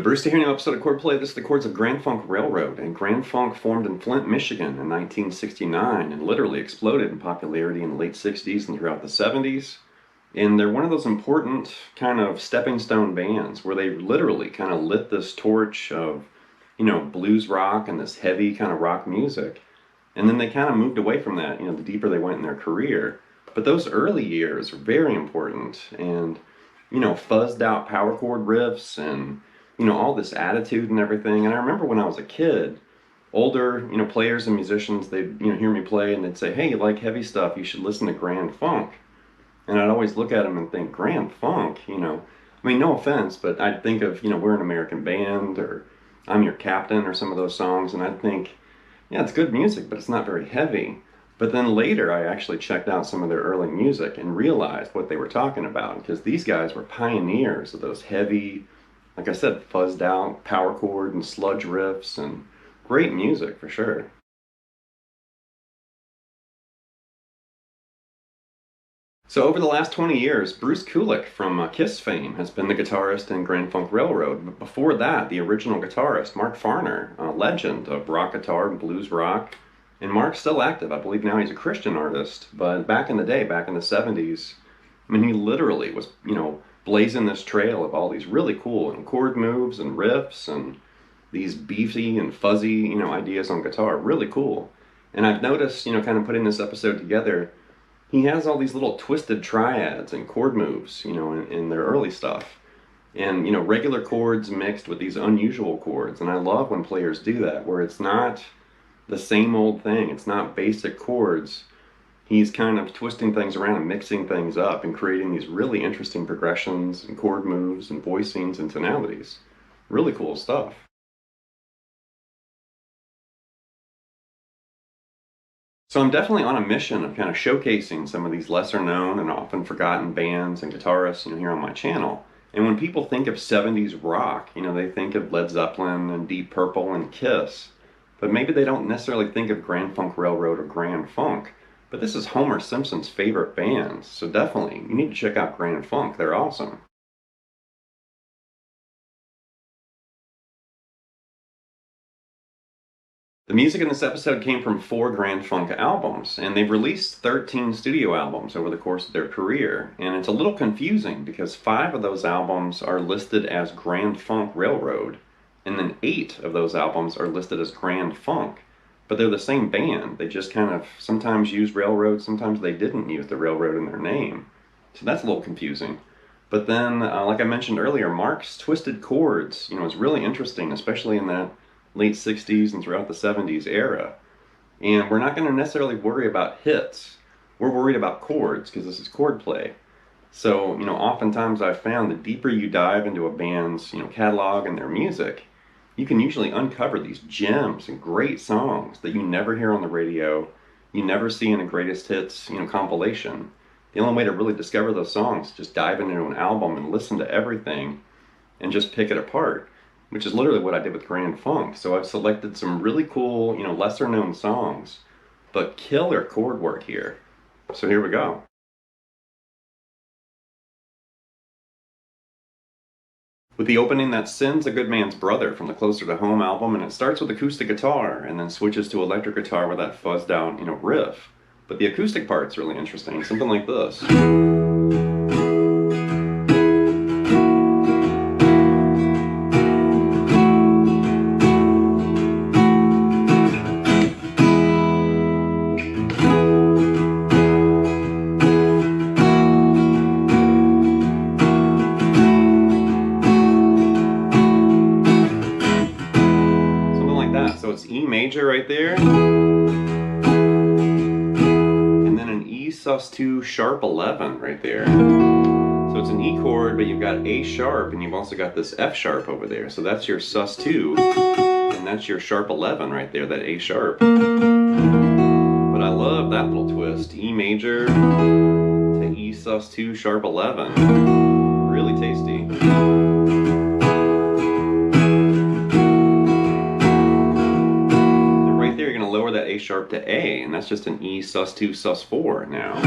Bruce here, new episode of Chordplay. This is the chords of Grand Funk Railroad, and Grand Funk formed in Flint, Michigan in 1969 and literally exploded in popularity in the late 60s and throughout the 70s. And they're one of those important kind of stepping stone bands where they literally kind of lit this torch of, blues rock and this heavy kind of rock music. And then they kind of moved away from that, the deeper they went in their career. But those early years are very important, and, fuzzed out power chord riffs and all this attitude and everything. And I remember when I was a kid, older, players and musicians, they'd, hear me play and they'd say, hey, you like heavy stuff, you should listen to Grand Funk. And I'd always look at them and think, Grand Funk, no offense, but I'd think of, We're an American Band or I'm Your Captain or some of those songs, and I'd think, yeah, it's good music, but it's not very heavy. But then later I actually checked out some of their early music and realized what they were talking about, because these guys were pioneers of those heavy, like I said, fuzzed out power chord and sludge riffs, and great music for sure. So over the last 20 years, Bruce Kulick from Kiss fame has been the guitarist in Grand Funk Railroad. But before that, the original guitarist, Mark Farner, a legend of rock guitar and blues rock. And Mark's still active. I believe now he's a Christian artist. But back in the day, back in the 70s, he literally was, blazing this trail of all these really cool chord moves and riffs and these beefy and fuzzy, ideas on guitar. Really cool. And I've noticed, kind of putting this episode together, he has all these little twisted triads and chord moves, in their early stuff. And, regular chords mixed with these unusual chords. And I love when players do that, where it's not the same old thing. It's not basic chords. He's kind of twisting things around and mixing things up and creating these really interesting progressions and chord moves and voicings and tonalities. Really cool stuff. So I'm definitely on a mission of kind of showcasing some of these lesser known and often forgotten bands and guitarists, here on my channel. And when people think of 70s rock, they think of Led Zeppelin and Deep Purple and Kiss. But maybe they don't necessarily think of Grand Funk Railroad or Grand Funk. But this is Homer Simpson's favorite bands, so definitely, you need to check out Grand Funk. They're awesome. The music in this episode came from 4 Grand Funk albums, and they've released 13 studio albums over the course of their career. And it's a little confusing because 5 of those albums are listed as Grand Funk Railroad, and then 8 of those albums are listed as Grand Funk. But they're the same band. They just kind of sometimes use Railroad, sometimes they didn't use the Railroad in their name. So that's a little confusing. But then, like I mentioned earlier, Mark's twisted chords, is really interesting, especially in that late 60s and throughout the 70s era. And we're not going to necessarily worry about hits. We're worried about chords, because this is chord play. So, oftentimes I've found the deeper you dive into a band's, catalog and their music, you can usually uncover these gems and great songs that you never hear on the radio, you never see in a greatest hits, compilation. The only way to really discover those songs is just dive into an album and listen to everything and just pick it apart, which is literally what I did with Grand Funk. So I've selected some really cool, lesser known songs, but killer chord work here. So here we go. With the opening, that's Sin's a Good Man's Brother from the Closer to Home album, and it starts with acoustic guitar and then switches to electric guitar with that fuzzed out, riff. But the acoustic part's really interesting, something like this. So it's E major right there, and then an E sus2 sharp 11 right there. So it's an E chord, but you've got A sharp, and you've also got this F sharp over there. So that's your sus2, and that's your sharp 11 right there, that A sharp. But I love that little twist, E major to E sus2 sharp 11. Really tasty. Lower that A sharp to A, and that's just an E sus2 sus4 now.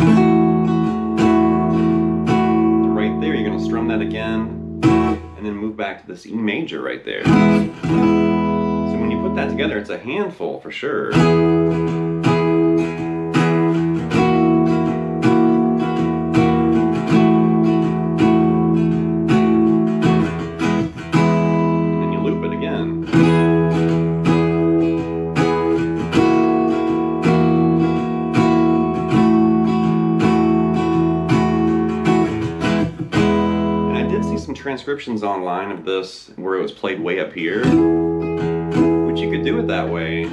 And right there you're going to strum that again, and and then move back to this E major right there. So when you put that together, it's a handful for sure. Transcriptions online of this where it was played way up here, which you could do it that way.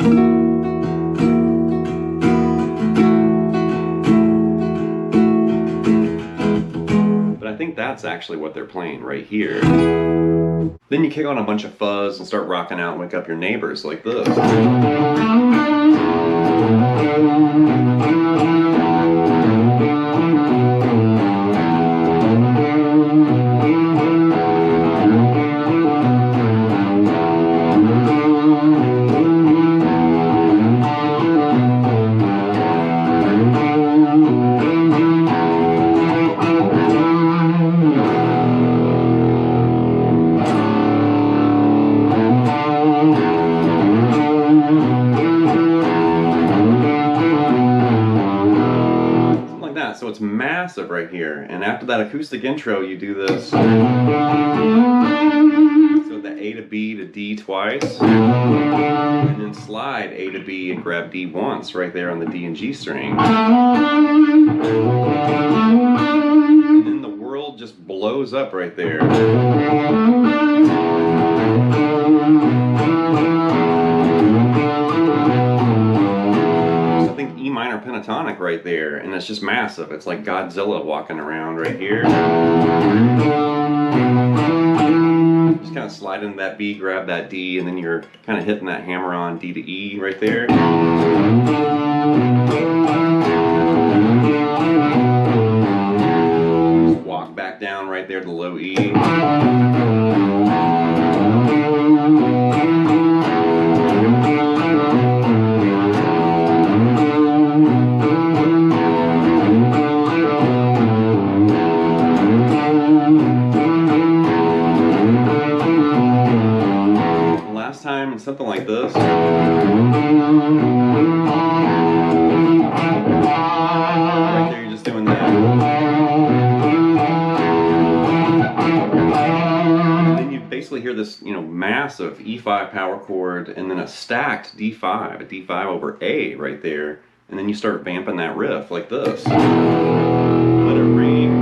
But I think that's actually what they're playing right here. Then you kick on a bunch of fuzz and start rocking out and wake up your neighbors like this. So it's massive right here, and after that acoustic intro you do this. So the A to B to D twice, and then slide A to B and grab D once right there on the D and G string. And then the world just blows up right there. E minor pentatonic right there, and it's just massive. It's like Godzilla walking around right here. Just kind of slide into that B, grab that D, and then you're kind of hitting that hammer on D to E right there. Just walk back down right there to low E. Time and something like this. Right there, you're just doing that. And then you basically hear this, massive E5 power chord, and then a stacked D5, a D5 over A right there, and then you start vamping that riff like this. Let it ring.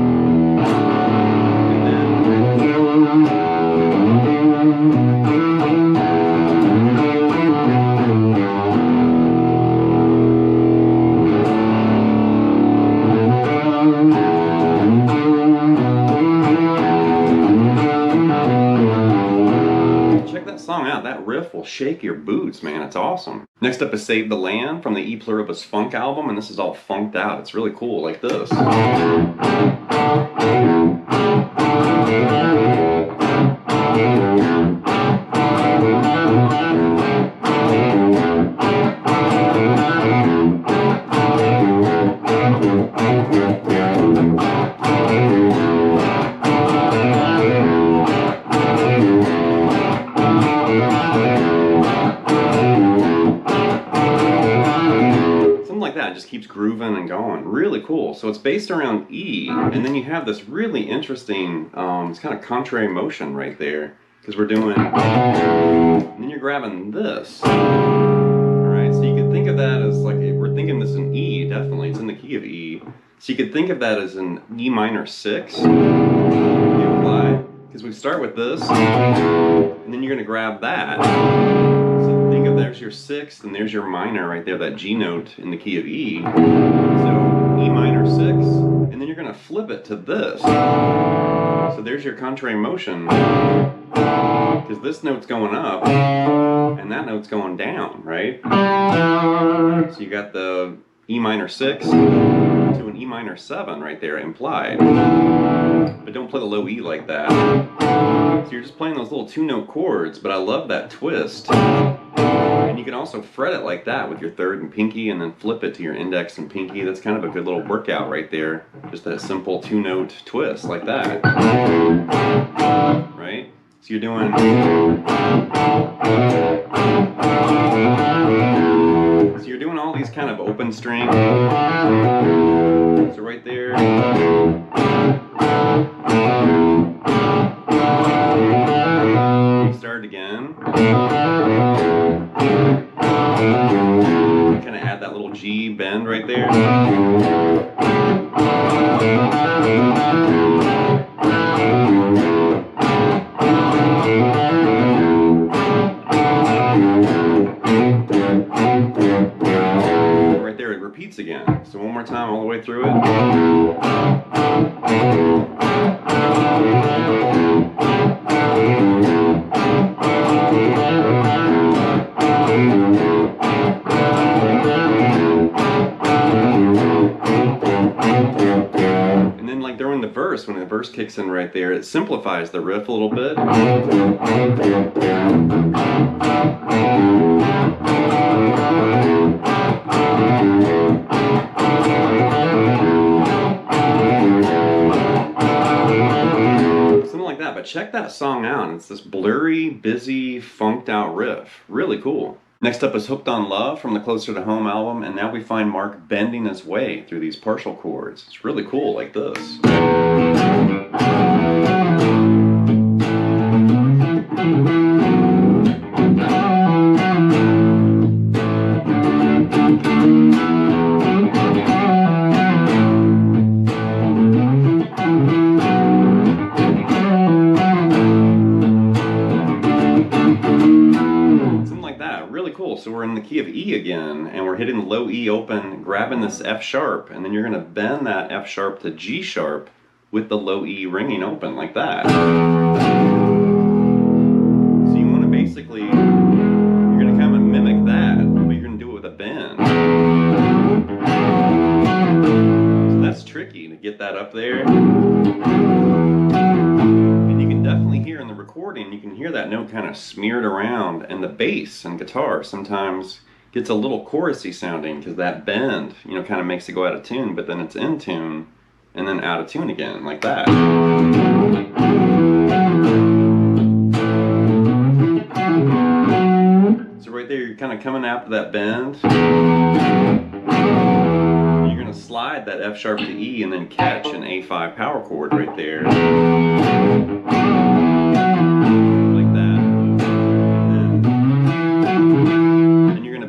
And then song out. That riff will shake your boots, man. It's awesome. Next up is Save the Land from the E Pluribus Funk album, and this is all funked out. It's really cool, like this. Just keeps grooving and going. Really cool. So it's based around E, and then you have this really interesting, it's kind of contrary motion right there, because we're doing, and then you're grabbing this. Alright, so you could think of that as like, we're thinking this in E, definitely. It's in the key of E. So you could think of that as an E minor 6. Because we start with this, and then you're going to grab that. So think of there's your 6th, and there's your minor right there, that G note in the key of E. So E minor 6, and then you're going to flip it to this. So there's your contrary motion, because this note's going up, and that note's going down, right? So you got the E minor 6 to an E minor 7 right there implied. But don't play the low E like that. So you're just playing those little 2-note chords, but I love that twist. And you can also fret it like that with your 3rd and pinky, and then flip it to your index and pinky. That's kind of a good little workout right there. Just that simple 2-note twist like that. Right? So you're doing... So you're doing all these kind of open strings. So right there. You start again. Kind of add that little G bend right there. Right there, it repeats again. So one more time all the way through it. And then like during the verse, when the verse kicks in right there, it simplifies the riff a little bit. Something like that, but check that song out. It's this blurry, busy, funked out riff. Really cool. Next up is Hooked on Love from the Closer to Home album, and now we find Mark bending his way through these partial chords. It's really cool, like this. So we're in the key of E again, and we're hitting the low E open, grabbing this F sharp, and then you're going to bend that F sharp to G sharp with the low E ringing open like that. So you want to basically, you're going to kind of mimic that, but you're going to do it with a bend. So that's tricky to get that up there. Definitely hear in the recording, you can hear that note kind of smeared around, and the bass and guitar sometimes gets a little chorusy sounding because that bend, you know, kind of makes it go out of tune, but then it's in tune and then out of tune again, like that. So right there, you're kind of coming after that bend. You're going to slide that F sharp to E and then catch an A5 power chord right there.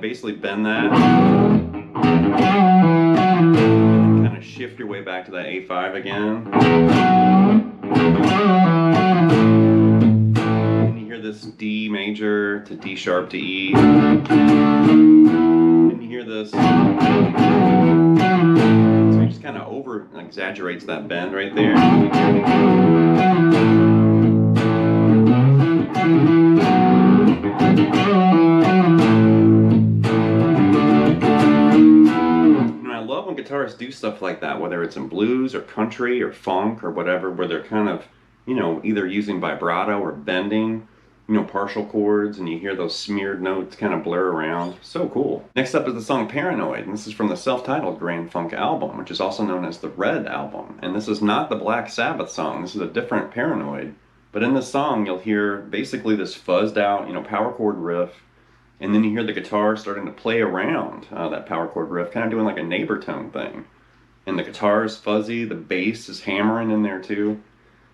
Basically bend that and kind of shift your way back to that A5 again. And you hear this D major to D sharp to E. And you hear this. So it just kind of over exaggerates that bend right there. Guitarists do stuff like that, whether it's in blues or country or funk or whatever, where they're kind of, you know, either using vibrato or bending, you know, partial chords, and you hear those smeared notes kind of blur around. So cool. Next up is the song Paranoid, and this is from the self-titled Grand Funk album, which is also known as the Red album. And this is not the Black Sabbath song, this is a different Paranoid. But in this song, you'll hear basically this fuzzed out, you know, power chord riff. And then you hear the guitar starting to play around that power chord riff, kind of doing like a neighbor tone thing. And the guitar is fuzzy, the bass is hammering in there too.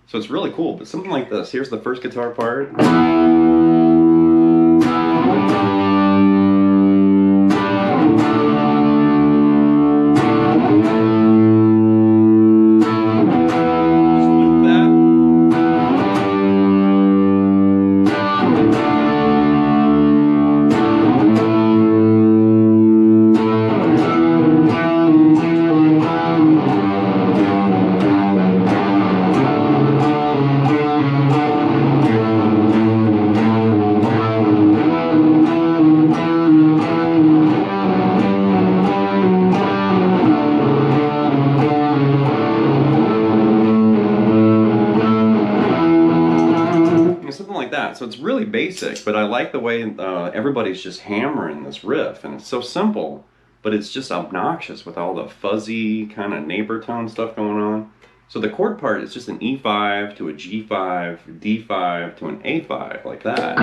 So it's really cool, but something like this. Here's the first guitar part. So it's really basic, but I like the way everybody's just hammering this riff, and it's so simple, but it's just obnoxious with all the fuzzy kind of neighbor tone stuff going on. So the chord part is just an E5 to a G5, D5 to an A5, like that.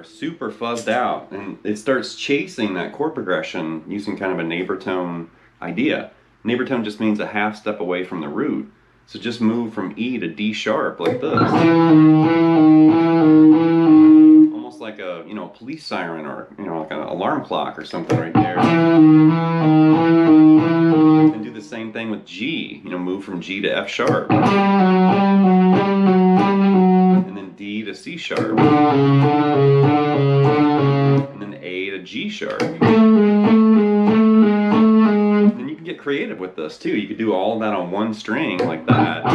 Super fuzzed out, and it starts chasing that chord progression using kind of a neighbor tone idea. Neighbor tone just means a half step away from the root. So just move from E to D sharp like this. Almost like a, you know, police siren, or, you know, like an alarm clock or something right there. And do the same thing with G, you know, move from G to F sharp. And then D to C sharp. And then A to G sharp. Then you can get creative with this too. You could do all of that on one string like that.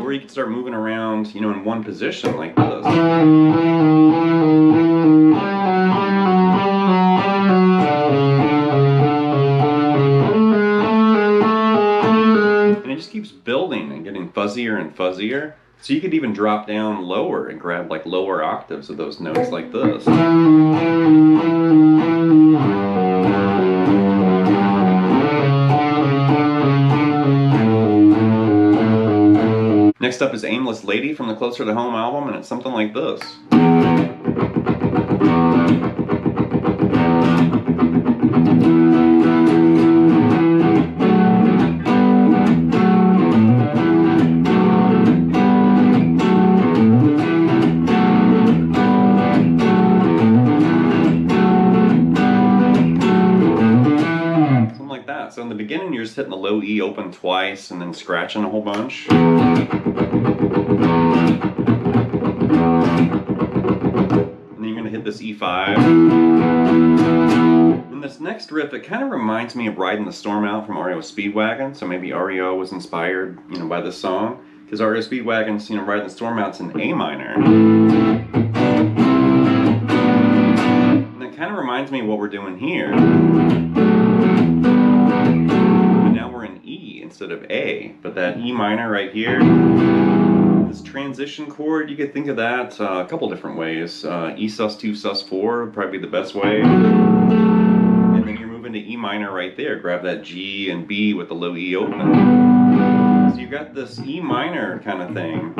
Or you could start moving around, you know, in one position like this. Keeps building and getting fuzzier and fuzzier. So you could even drop down lower and grab like lower octaves of those notes like this. Next up is Aimless Lady from the Closer to Home album, and it's something like this. So in the beginning, you're just hitting the low E open twice and then scratching a whole bunch. And then you're going to hit this E5. And this next riff, it kind of reminds me of Riding the Storm Out from REO Speedwagon. So maybe REO was inspired, you know, by this song. Because REO Speedwagon's, you know, Riding the Storm Out's in A minor. And that kind of reminds me of what we're doing here. Instead of A, but that E minor right here, this transition chord, you could think of that a couple different ways. E sus2 sus4 would probably be the best way. And then you're moving to E minor right there. Grab that G and B with the low E open. So you've got this E minor kind of thing.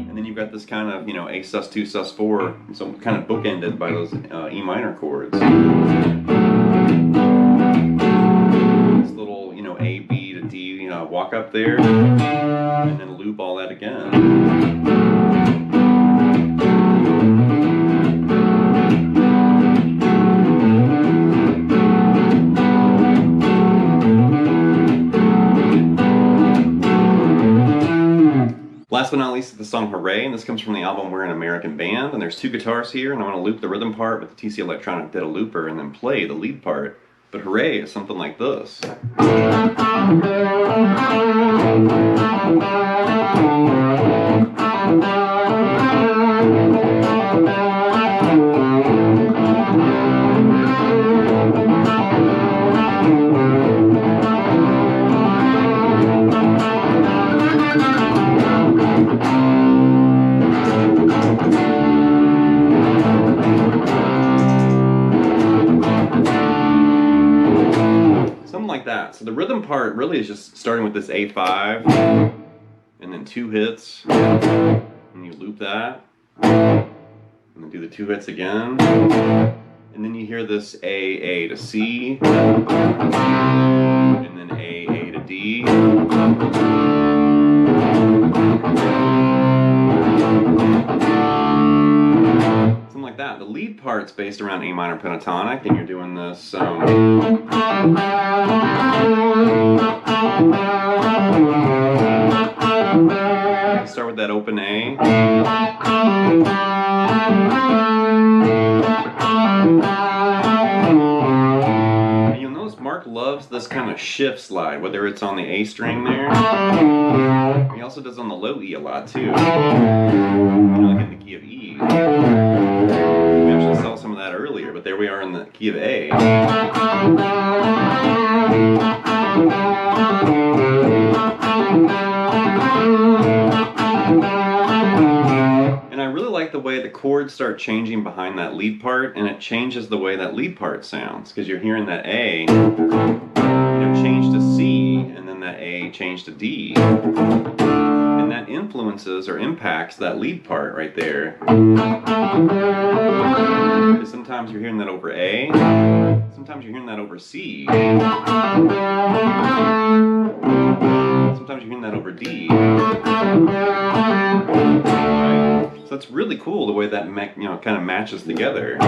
And then you've got this kind of, you know, A sus2 sus4, so kind of bookended by those E minor chords. A, B to D, you know, walk up there, and then loop all that again. Last but not least is the song Hooray, and this comes from the album We're an American Band, and there's two guitars here, and I'm going to loop the rhythm part with the TC Electronic Ditto Looper, and then play the lead part. But Hooray is something like this. So the rhythm part really is just starting with this A5 and then two hits, and you loop that, and then do the two hits again, and then you hear this A to C, and then A to D. Something like that. The lead part's based around A minor pentatonic, and you're doing this. Start with that open A. And you'll notice Mark loves this kind of shift slide, whether it's on the A string there. He also does on the low E a lot too. You know, like in the key of E. We actually saw some of that earlier. easier, but there we are in the key of A. And I really like the way the chords start changing behind that lead part, and it changes the way that lead part sounds, because you're hearing that A change to C, and then that A change to D. And that influences or impacts that lead part right there. Because sometimes you're hearing that over A, sometimes you're hearing that over C, sometimes you're hearing that over D. Right? So that's really cool the way that kind of matches together.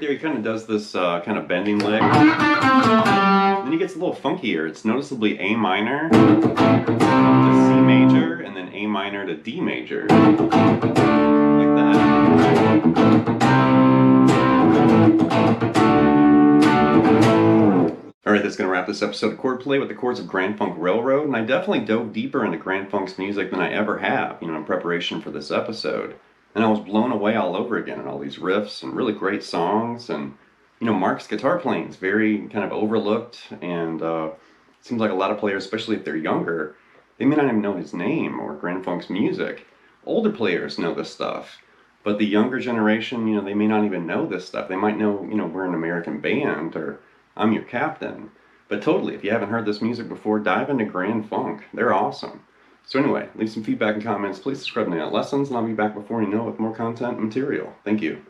He kind of does this kind of bending lick. And then he gets a little funkier. It's noticeably A minor to C major, and then A minor to D major. Like that. Alright, that's going to wrap this episode of Chordplay with the chords of Grand Funk Railroad, and I definitely dove deeper into Grand Funk's music than I ever have, in preparation for this episode. And I was blown away all over again at all these riffs and really great songs. And, Mark's guitar playing is very kind of overlooked. And seems like a lot of players, especially if they're younger, they may not even know his name or Grand Funk's music. Older players know this stuff. But the younger generation, they may not even know this stuff. They might know, we're an American band or I'm Your Captain. But totally, if you haven't heard this music before, dive into Grand Funk. They're awesome. So anyway, leave some feedback and comments. Please subscribe to Nail Lessons, and I'll be back before you know it with more content and material. Thank you.